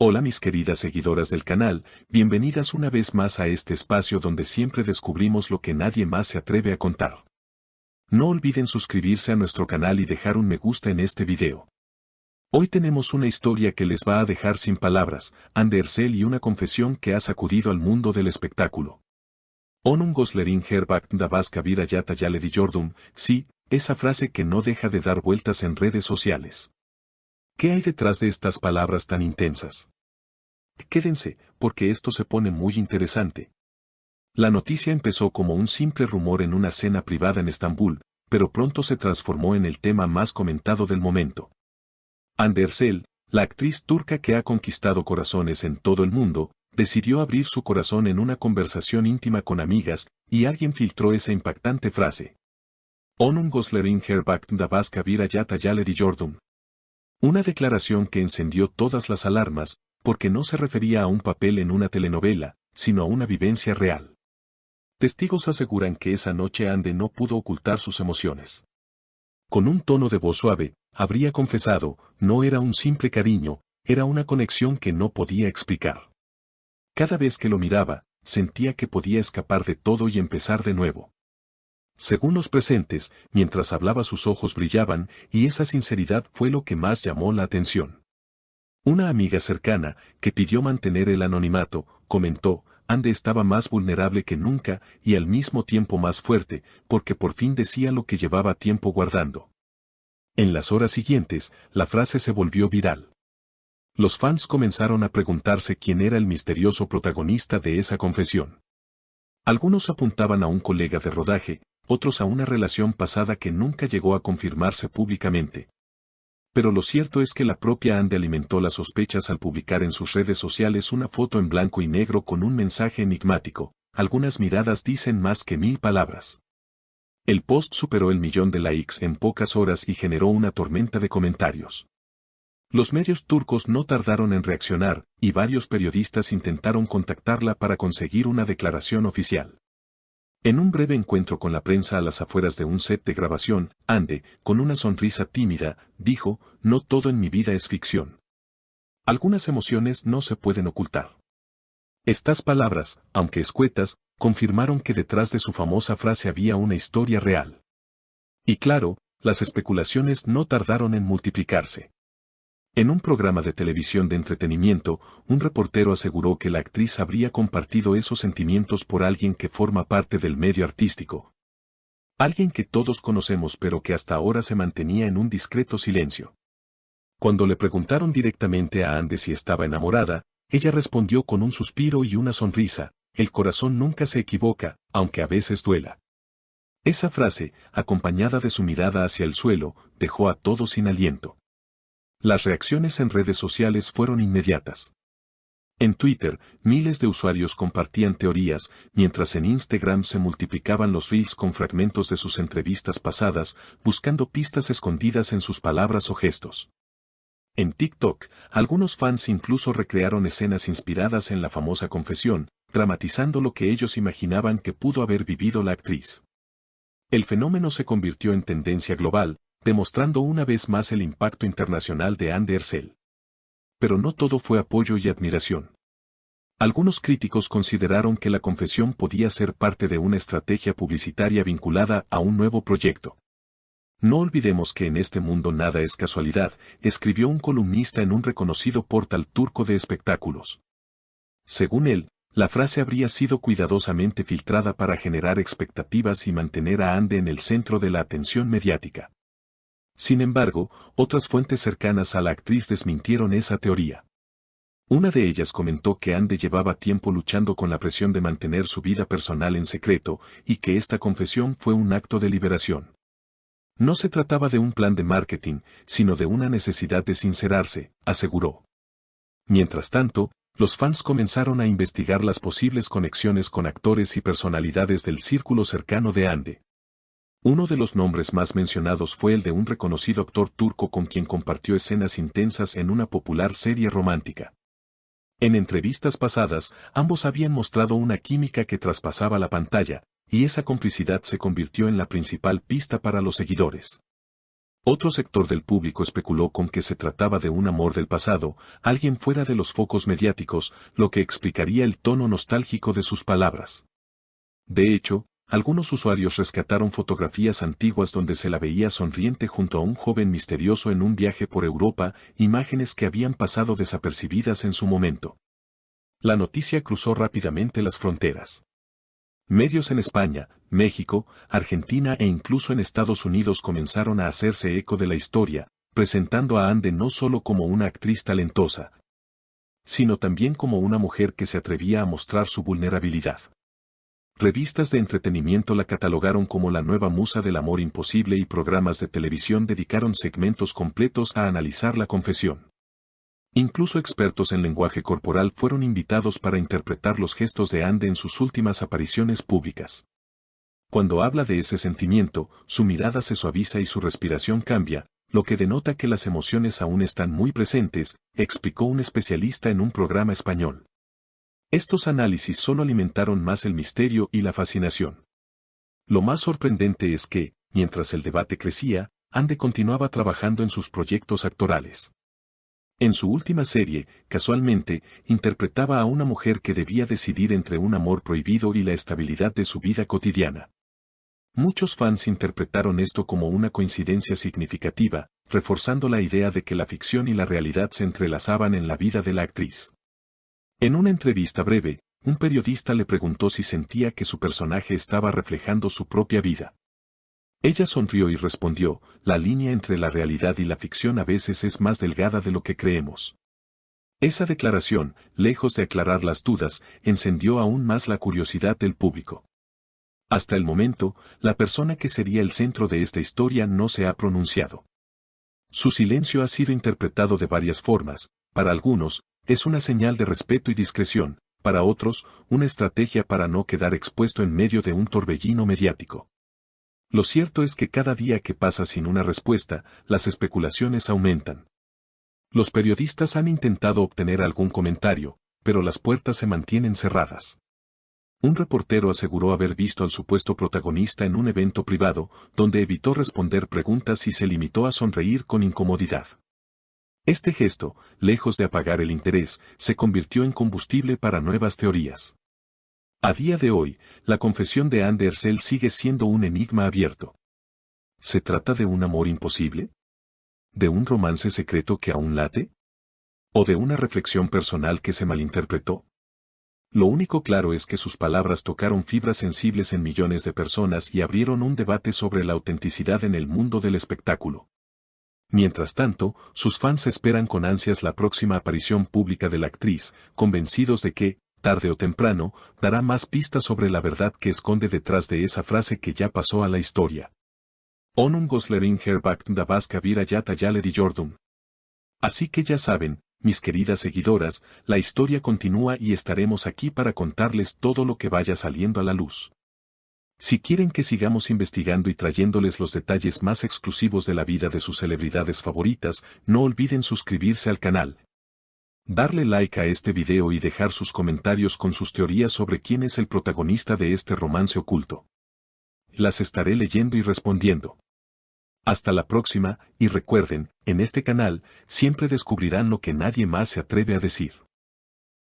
Hola mis queridas seguidoras del canal, bienvenidas una vez más a este espacio donde siempre descubrimos lo que nadie más se atreve a contar. No olviden suscribirse a nuestro canal y dejar un me gusta en este video. Hoy tenemos una historia que les va a dejar sin palabras, Andersel y una confesión que ha sacudido al mundo del espectáculo. Onun goslerin herbak davas kabira yata yale di Jordum, sí, esa frase que no deja de dar vueltas en redes sociales. ¿Qué hay detrás de estas palabras tan intensas? Quédense, porque esto se pone muy interesante. La noticia empezó como un simple rumor en una cena privada en Estambul, pero pronto se transformó en el tema más comentado del momento. Andersel, la actriz turca que ha conquistado corazones en todo el mundo, decidió abrir su corazón en una conversación íntima con amigas, y alguien filtró esa impactante frase. Onun goslerin herbak davas kabira yata yale di Jordum. Una declaración que encendió todas las alarmas, porque no se refería a un papel en una telenovela, sino a una vivencia real. Testigos aseguran que esa noche Ande no pudo ocultar sus emociones. Con un tono de voz suave, habría confesado, no era un simple cariño, era una conexión que no podía explicar. Cada vez que lo miraba, sentía que podía escapar de todo y empezar de nuevo. Según los presentes, mientras hablaba sus ojos brillaban, y esa sinceridad fue lo que más llamó la atención. Una amiga cercana, que pidió mantener el anonimato, comentó, Ande estaba más vulnerable que nunca, y al mismo tiempo más fuerte, porque por fin decía lo que llevaba tiempo guardando. En las horas siguientes, la frase se volvió viral. Los fans comenzaron a preguntarse quién era el misterioso protagonista de esa confesión. Algunos apuntaban a un colega de rodaje, otros a una relación pasada que nunca llegó a confirmarse públicamente. Pero lo cierto es que la propia Ande alimentó las sospechas al publicar en sus redes sociales una foto en blanco y negro con un mensaje enigmático, algunas miradas dicen más que 1000 palabras. El post superó el 1.000.000 de likes en pocas horas y generó una tormenta de comentarios. Los medios turcos no tardaron en reaccionar, y varios periodistas intentaron contactarla para conseguir una declaración oficial. En un breve encuentro con la prensa a las afueras de un set de grabación, Ande, con una sonrisa tímida, dijo, no todo en mi vida es ficción. Algunas emociones no se pueden ocultar. Estas palabras, aunque escuetas, confirmaron que detrás de su famosa frase había una historia real. Y claro, las especulaciones no tardaron en multiplicarse. En un programa de televisión de entretenimiento, un reportero aseguró que la actriz habría compartido esos sentimientos por alguien que forma parte del medio artístico. Alguien que todos conocemos pero que hasta ahora se mantenía en un discreto silencio. Cuando le preguntaron directamente a Ande si estaba enamorada, ella respondió con un suspiro y una sonrisa, el corazón nunca se equivoca, aunque a veces duela. Esa frase, acompañada de su mirada hacia el suelo, dejó a todos sin aliento. Las reacciones en redes sociales fueron inmediatas. En Twitter, miles de usuarios compartían teorías, mientras en Instagram se multiplicaban los reels con fragmentos de sus entrevistas pasadas, buscando pistas escondidas en sus palabras o gestos. En TikTok, algunos fans incluso recrearon escenas inspiradas en la famosa confesión, dramatizando lo que ellos imaginaban que pudo haber vivido la actriz. El fenómeno se convirtió en tendencia global, demostrando una vez más el impacto internacional de Andersel. Pero no todo fue apoyo y admiración. Algunos críticos consideraron que la confesión podía ser parte de una estrategia publicitaria vinculada a un nuevo proyecto. No olvidemos que en este mundo nada es casualidad, escribió un columnista en un reconocido portal turco de espectáculos. Según él, la frase habría sido cuidadosamente filtrada para generar expectativas y mantener a Ande en el centro de la atención mediática. Sin embargo, otras fuentes cercanas a la actriz desmintieron esa teoría. Una de ellas comentó que Ande llevaba tiempo luchando con la presión de mantener su vida personal en secreto, y que esta confesión fue un acto de liberación. No se trataba de un plan de marketing, sino de una necesidad de sincerarse, aseguró. Mientras tanto, los fans comenzaron a investigar las posibles conexiones con actores y personalidades del círculo cercano de Ande. Uno de los nombres más mencionados fue el de un reconocido actor turco con quien compartió escenas intensas en una popular serie romántica. En entrevistas pasadas, ambos habían mostrado una química que traspasaba la pantalla, y esa complicidad se convirtió en la principal pista para los seguidores. Otro sector del público especuló con que se trataba de un amor del pasado, alguien fuera de los focos mediáticos, lo que explicaría el tono nostálgico de sus palabras. De hecho, algunos usuarios rescataron fotografías antiguas donde se la veía sonriente junto a un joven misterioso en un viaje por Europa, imágenes que habían pasado desapercibidas en su momento. La noticia cruzó rápidamente las fronteras. Medios en España, México, Argentina e incluso en Estados Unidos comenzaron a hacerse eco de la historia, presentando a Ande no solo como una actriz talentosa, sino también como una mujer que se atrevía a mostrar su vulnerabilidad. Revistas de entretenimiento la catalogaron como la nueva musa del amor imposible y programas de televisión dedicaron segmentos completos a analizar la confesión. Incluso expertos en lenguaje corporal fueron invitados para interpretar los gestos de Ande en sus últimas apariciones públicas. Cuando habla de ese sentimiento, su mirada se suaviza y su respiración cambia, lo que denota que las emociones aún están muy presentes, explicó un especialista en un programa español. Estos análisis solo alimentaron más el misterio y la fascinación. Lo más sorprendente es que, mientras el debate crecía, Ande continuaba trabajando en sus proyectos actorales. En su última serie, casualmente, interpretaba a una mujer que debía decidir entre un amor prohibido y la estabilidad de su vida cotidiana. Muchos fans interpretaron esto como una coincidencia significativa, reforzando la idea de que la ficción y la realidad se entrelazaban en la vida de la actriz. En una entrevista breve, un periodista le preguntó si sentía que su personaje estaba reflejando su propia vida. Ella sonrió y respondió, la línea entre la realidad y la ficción a veces es más delgada de lo que creemos. Esa declaración, lejos de aclarar las dudas, encendió aún más la curiosidad del público. Hasta el momento, la persona que sería el centro de esta historia no se ha pronunciado. Su silencio ha sido interpretado de varias formas, para algunos, es una señal de respeto y discreción, para otros, una estrategia para no quedar expuesto en medio de un torbellino mediático. Lo cierto es que cada día que pasa sin una respuesta, las especulaciones aumentan. Los periodistas han intentado obtener algún comentario, pero las puertas se mantienen cerradas. Un reportero aseguró haber visto al supuesto protagonista en un evento privado, donde evitó responder preguntas y se limitó a sonreír con incomodidad. Este gesto, lejos de apagar el interés, se convirtió en combustible para nuevas teorías. A día de hoy, la confesión de Ande Ercel sigue siendo un enigma abierto. ¿Se trata de un amor imposible? ¿De un romance secreto que aún late? ¿O de una reflexión personal que se malinterpretó? Lo único claro es que sus palabras tocaron fibras sensibles en millones de personas y abrieron un debate sobre la autenticidad en el mundo del espectáculo. Mientras tanto, sus fans esperan con ansias la próxima aparición pública de la actriz, convencidos de que, tarde o temprano, dará más pistas sobre la verdad que esconde detrás de esa frase que ya pasó a la historia. Onun goslerin her baktığında da başka bir hayat hayal ediyordum. Así que ya saben, mis queridas seguidoras, la historia continúa y estaremos aquí para contarles todo lo que vaya saliendo a la luz. Si quieren que sigamos investigando y trayéndoles los detalles más exclusivos de la vida de sus celebridades favoritas, no olviden suscribirse al canal, darle like a este video y dejar sus comentarios con sus teorías sobre quién es el protagonista de este romance oculto. Las estaré leyendo y respondiendo. Hasta la próxima, y recuerden, en este canal, siempre descubrirán lo que nadie más se atreve a decir.